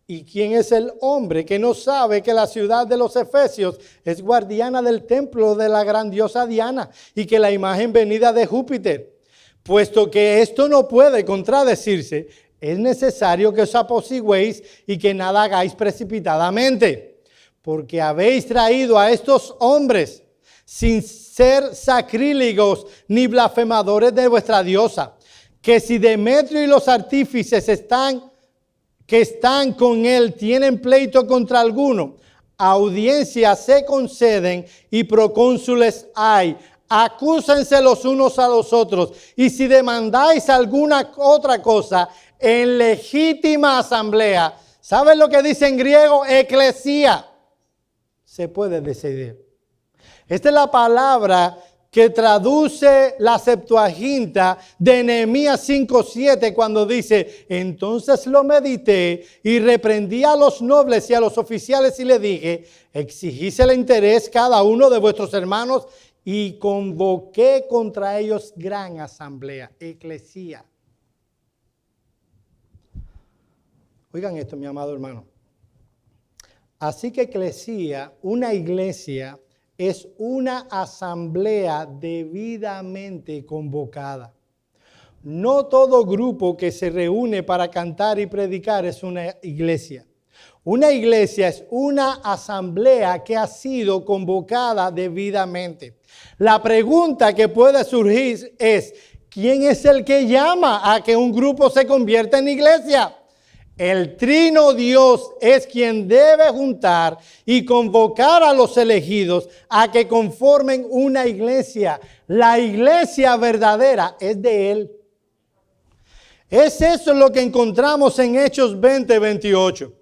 ¿Y quién es el hombre que no sabe que la ciudad de los efesios es guardiana del templo de la grandiosa Diana y que la imagen venida de Júpiter? Puesto que esto no puede contradecirse, es necesario que os apaciguéis y que nada hagáis precipitadamente, porque habéis traído a estos hombres sin ser sacrílegos ni blasfemadores de vuestra diosa, que si Demetrio y los artífices que están con él tienen pleito contra alguno, audiencias se conceden y procónsules hay. Acúsense los unos a los otros, y si demandáis alguna otra cosa en legítima asamblea, ¿saben lo que dice en griego? Eclesía. Se puede decidir. Esta es la palabra que traduce la Septuaginta de Nehemías 5:7 cuando dice: entonces lo medité y reprendí a los nobles y a los oficiales y le dije: exigís el interés cada uno de vuestros hermanos, y convoqué contra ellos gran asamblea, eclesía. Oigan esto, mi amado hermano. Así que eclesía, una iglesia, es una asamblea debidamente convocada. No todo grupo que se reúne para cantar y predicar es una iglesia. Una iglesia es una asamblea que ha sido convocada debidamente. La pregunta que puede surgir es: ¿quién es el que llama a que un grupo se convierta en iglesia? El trino Dios es quien debe juntar y convocar a los elegidos a que conformen una iglesia. La iglesia verdadera es de Él. Es eso lo que encontramos en Hechos 20:28.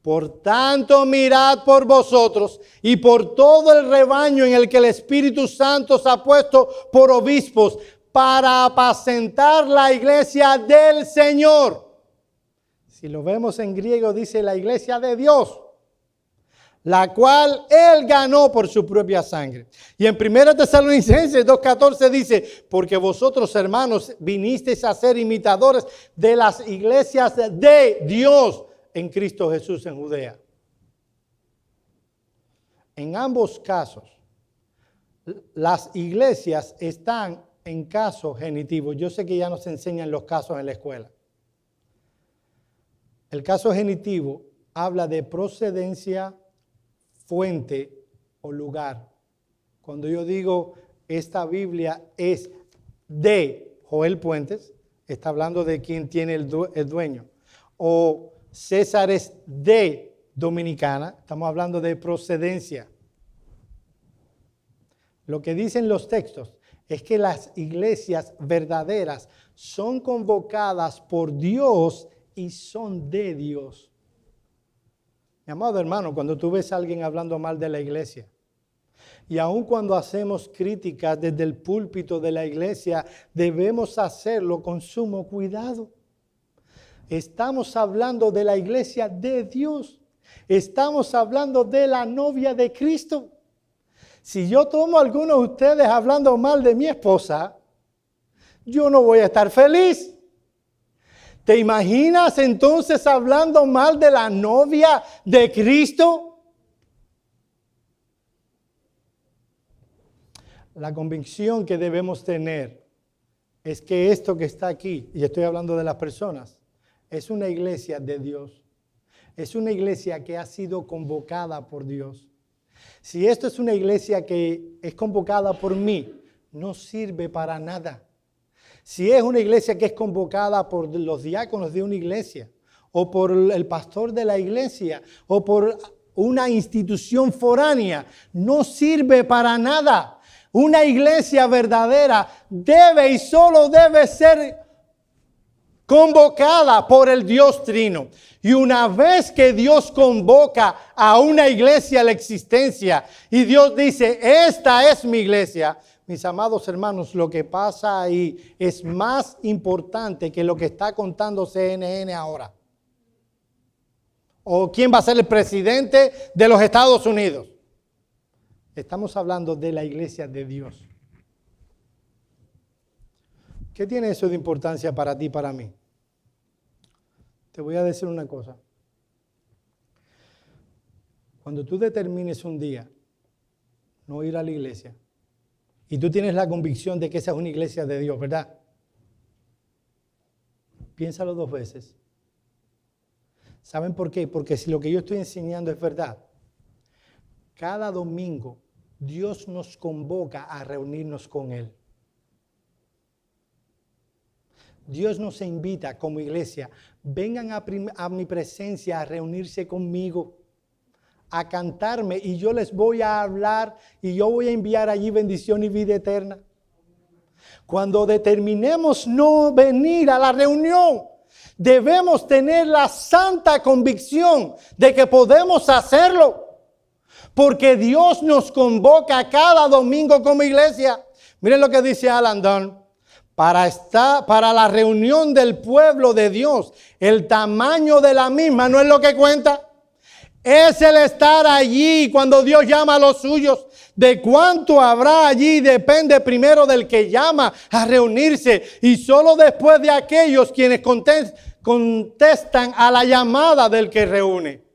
Por tanto, mirad por vosotros y por todo el rebaño en el que el Espíritu Santo os ha puesto por obispos para apacentar la iglesia del Señor. Si lo vemos en griego, dice la iglesia de Dios. la cual Él ganó por su propia sangre. Y en 1 Tesalonicenses 2:14 dice, porque vosotros, hermanos, vinisteis a ser imitadores de las iglesias de Dios en Cristo Jesús en Judea. En ambos casos, las iglesias están en caso genitivo. Yo sé que ya nos enseñan los casos en la escuela. El caso genitivo habla de procedencia, fuente o lugar. Cuando yo digo esta Biblia es de Joel Puentes, está hablando de quien tiene el dueño. O César es de Dominicana, estamos hablando de procedencia. Lo que dicen los textos es que las iglesias verdaderas son convocadas por Dios y son de Dios. Mi amado hermano, cuando tú ves a alguien hablando mal de la iglesia, y aun cuando hacemos críticas desde el púlpito de la iglesia, debemos hacerlo con sumo cuidado. Estamos hablando de la iglesia de Dios. Estamos hablando de la novia de Cristo. Si yo tomo a algunos de ustedes hablando mal de mi esposa, yo no voy a estar feliz. ¿Te imaginas entonces hablando mal de la novia de Cristo? La convicción que debemos tener es que esto que está aquí, y estoy hablando de las personas, es una iglesia de Dios. Es una iglesia que ha sido convocada por Dios. Si esto es una iglesia que es convocada por mí, no sirve para nada. Si es una iglesia que es convocada por los diáconos de una iglesia, o por el pastor de la iglesia, o por una institución foránea, no sirve para nada. Una iglesia verdadera debe y solo debe ser convocada por el Dios Trino. Y una vez que Dios convoca a una iglesia a la existencia y Dios dice, esta es mi iglesia, mis amados hermanos, lo que pasa ahí es más importante que lo que está contando CNN ahora. O quién va a ser el presidente de los Estados Unidos. Estamos hablando de la iglesia de Dios. ¿Qué tiene eso de importancia para ti y para mí? Te voy a decir una cosa. Cuando tú determines un día no ir a la iglesia y tú tienes la convicción de que esa es una iglesia de Dios, ¿verdad? Piénsalo 2 veces. ¿Saben por qué? Porque si lo que yo estoy enseñando es verdad, cada domingo Dios nos convoca a reunirnos con Él. Dios nos invita como iglesia, vengan a mi presencia a reunirse conmigo, a cantarme y yo les voy a hablar y yo voy a enviar allí bendición y vida eterna. Cuando determinemos no venir a la reunión, debemos tener la santa convicción de que podemos hacerlo, porque Dios nos convoca cada domingo como iglesia. Miren lo que dice Alan Dunn. Para la reunión del pueblo de Dios, el tamaño de la misma no es lo que cuenta. Es el estar allí cuando Dios llama a los suyos. De cuánto habrá allí depende primero del que llama a reunirse y solo después de aquellos quienes contestan a la llamada del que reúne.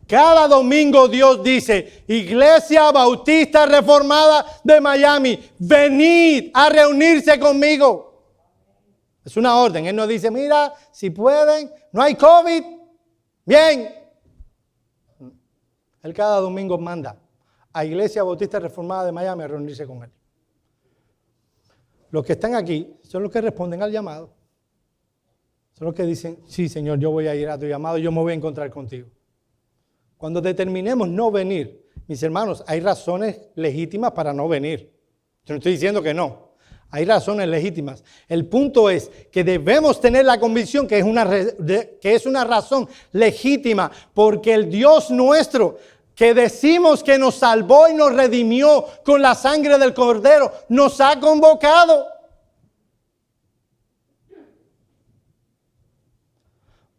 Cada domingo Dios dice, Iglesia Bautista Reformada de Miami, venid a reunirse conmigo. Es una orden. Él nos dice, mira, si pueden, no hay COVID, bien. Él cada domingo manda a Iglesia Bautista Reformada de Miami a reunirse con Él. Los que están aquí son los que responden al llamado. Son los que dicen, sí, Señor, yo voy a ir a tu llamado, yo me voy a encontrar contigo. Cuando determinemos no venir, mis hermanos, hay razones legítimas para no venir. Yo no estoy diciendo que no. Hay razones legítimas. El punto es que debemos tener la convicción que es una razón legítima, porque el Dios nuestro, que decimos que nos salvó y nos redimió con la sangre del Cordero, nos ha convocado.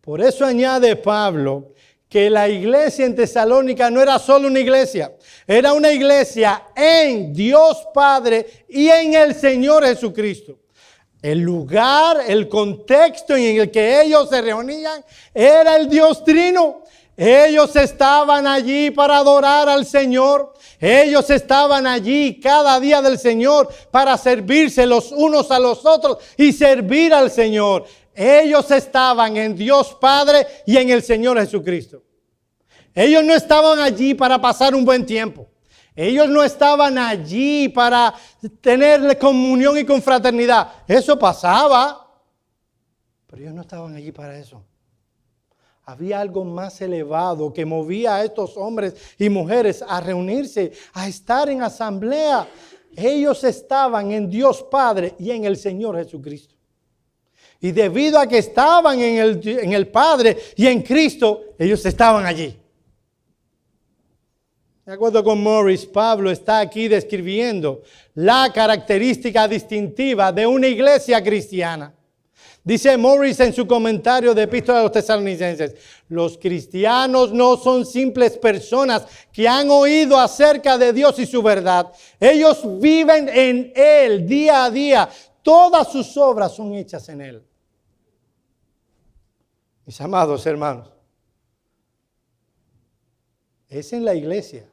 Por eso añade Pablo que la iglesia en Tesalónica no era solo una iglesia, era una iglesia en Dios Padre y en el Señor Jesucristo. El lugar, el contexto en el que ellos se reunían era el Dios Trino. Ellos estaban allí para adorar al Señor. Ellos estaban allí cada día del Señor para servirse los unos a los otros y servir al Señor. Ellos estaban en Dios Padre y en el Señor Jesucristo. Ellos no estaban allí para pasar un buen tiempo. Ellos no estaban allí para tener comunión y confraternidad. Eso pasaba, pero ellos no estaban allí para eso. Había algo más elevado que movía a estos hombres y mujeres a reunirse, a estar en asamblea. Ellos estaban en Dios Padre y en el Señor Jesucristo. Y debido a que estaban en el Padre y en Cristo, ellos estaban allí. De acuerdo con Morris, Pablo está aquí describiendo la característica distintiva de una iglesia cristiana. Dice Morris en su comentario de Epístola a los Tesalonicenses: los cristianos no son simples personas que han oído acerca de Dios y su verdad. Ellos viven en Él día a día. Todas sus obras son hechas en Él. Mis amados hermanos, es en la iglesia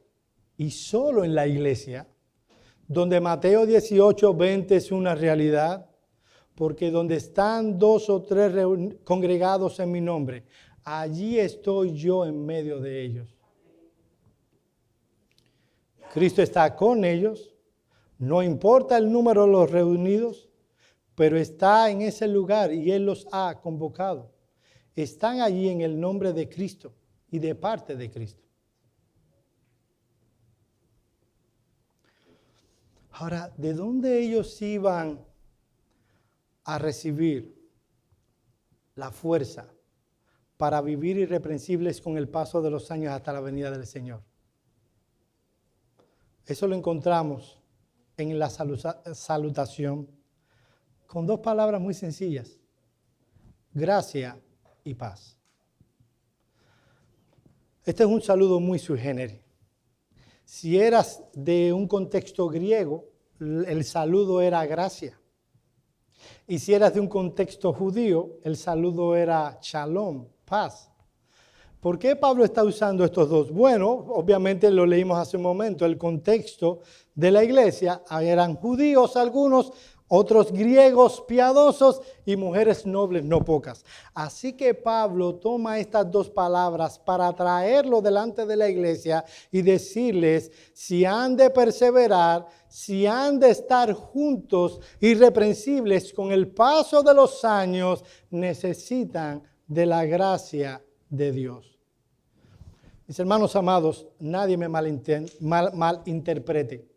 y solo en la iglesia donde Mateo 18:20 es una realidad. Porque donde están 2 o 3 congregados en mi nombre, allí estoy yo en medio de ellos. Cristo está con ellos, no importa el número de los reunidos, pero está en ese lugar y Él los ha convocado. Están allí en el nombre de Cristo y de parte de Cristo. Ahora, ¿de dónde ellos iban a recibir la fuerza para vivir irreprensibles con el paso de los años hasta la venida del Señor? Eso lo encontramos en la salutación con 2 palabras muy sencillas: gracia y paz. Este es un saludo muy sui generis. Si eras de un contexto griego, el saludo era gracia. Y si eras de un contexto judío, el saludo era shalom, paz. ¿Por qué Pablo está usando estos dos? Bueno, obviamente lo leímos hace un momento. El contexto de la iglesia eran judíos algunos, otros griegos piadosos y mujeres nobles no pocas. Así que Pablo toma estas 2 palabras para traerlo delante de la iglesia y decirles: si han de perseverar, si han de estar juntos, irreprensibles con el paso de los años, necesitan de la gracia de Dios. Mis hermanos amados, nadie me malinterprete.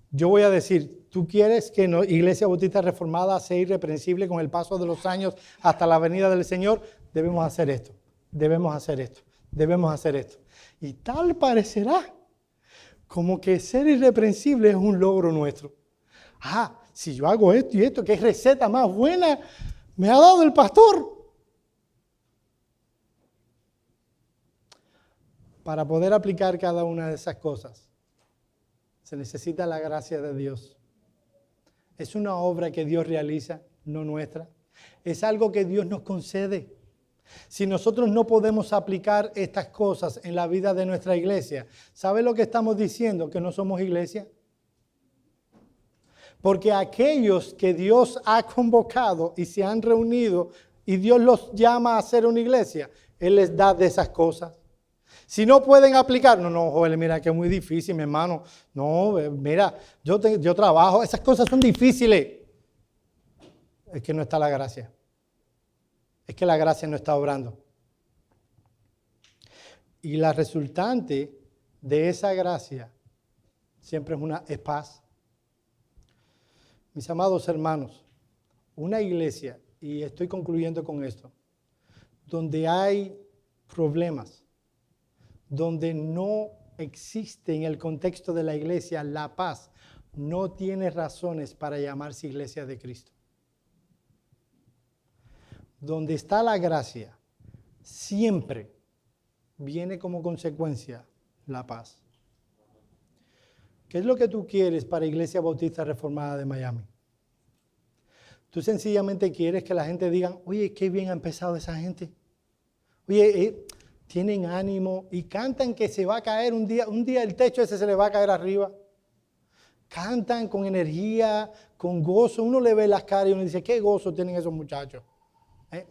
Yo voy a decir: ¿tú quieres que la Iglesia Bautista Reformada sea irreprensible con el paso de los años hasta la venida del Señor? Debemos hacer esto, debemos hacer esto, debemos hacer esto. Y tal parecerá como que ser irreprensible es un logro nuestro. Si yo hago esto y esto, ¿qué receta más buena me ha dado el pastor? Para poder aplicar cada una de esas cosas, se necesita la gracia de Dios. Es una obra que Dios realiza, no nuestra. Es algo que Dios nos concede. Si nosotros no podemos aplicar estas cosas en la vida de nuestra iglesia, ¿sabe lo que estamos diciendo? Que no somos iglesia. Porque aquellos que Dios ha convocado y se han reunido y Dios los llama a ser una iglesia, Él les da de esas cosas. Si no pueden aplicar, no, Joel, mira que es muy difícil, mi hermano. No, mira, yo trabajo, esas cosas son difíciles. Es que no está la gracia. Es que la gracia no está obrando. Y la resultante de esa gracia siempre es paz. Mis amados hermanos, una iglesia, y estoy concluyendo con esto, donde hay problemas, donde no existe en el contexto de la iglesia la paz, no tiene razones para llamarse iglesia de Cristo. Donde está la gracia, siempre viene como consecuencia la paz. ¿Qué es lo que tú quieres para Iglesia Bautista Reformada de Miami? Tú sencillamente quieres que la gente diga, oye, qué bien ha empezado esa gente. Oye, tienen ánimo y cantan que se va a caer un día el techo ese se le va a caer arriba. Cantan con energía, con gozo. Uno le ve las caras y uno dice, qué gozo tienen esos muchachos.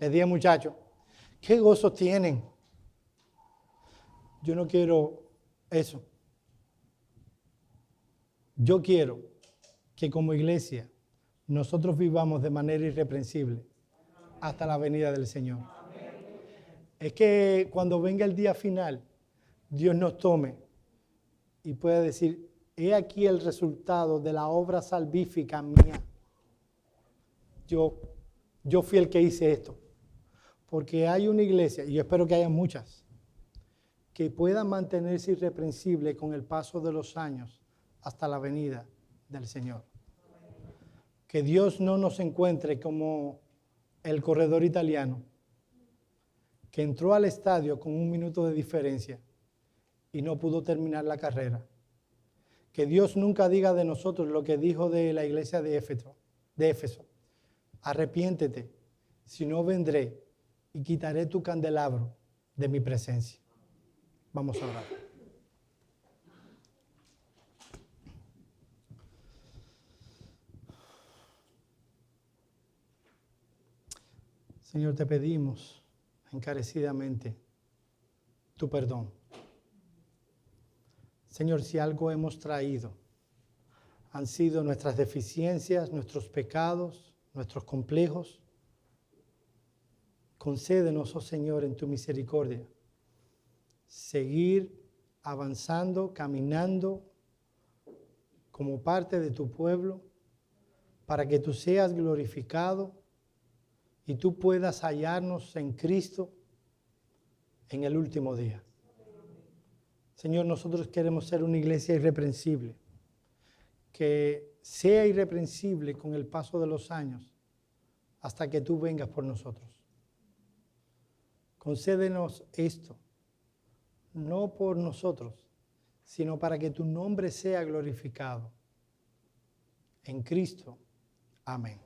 Les dije muchachos, qué gozo tienen. Yo no quiero eso. Yo quiero que como iglesia nosotros vivamos de manera irreprensible hasta la venida del Señor. Es que cuando venga el día final, Dios nos tome y pueda decir, he aquí el resultado de la obra salvífica mía. Yo fui el que hice esto. Porque hay una iglesia, y yo espero que haya muchas, que puedan mantenerse irreprensible con el paso de los años hasta la venida del Señor. Que Dios no nos encuentre como el corredor italiano que entró al estadio con 1 minuto de diferencia y no pudo terminar la carrera. Que Dios nunca diga de nosotros lo que dijo de la iglesia de Éfeso. Arrepiéntete, si no vendré y quitaré tu candelabro de mi presencia. Vamos a orar. Señor, te pedimos encarecidamente tu perdón. Señor, si algo hemos traído, han sido nuestras deficiencias, nuestros pecados, nuestros complejos. Concédenos, oh Señor, en tu misericordia, seguir avanzando, caminando como parte de tu pueblo, para que tú seas glorificado y tú puedas hallarnos en Cristo en el último día. Señor, nosotros queremos ser una iglesia irreprensible, que sea irreprensible con el paso de los años hasta que tú vengas por nosotros. Concédenos esto, no por nosotros, sino para que tu nombre sea glorificado. En Cristo. Amén.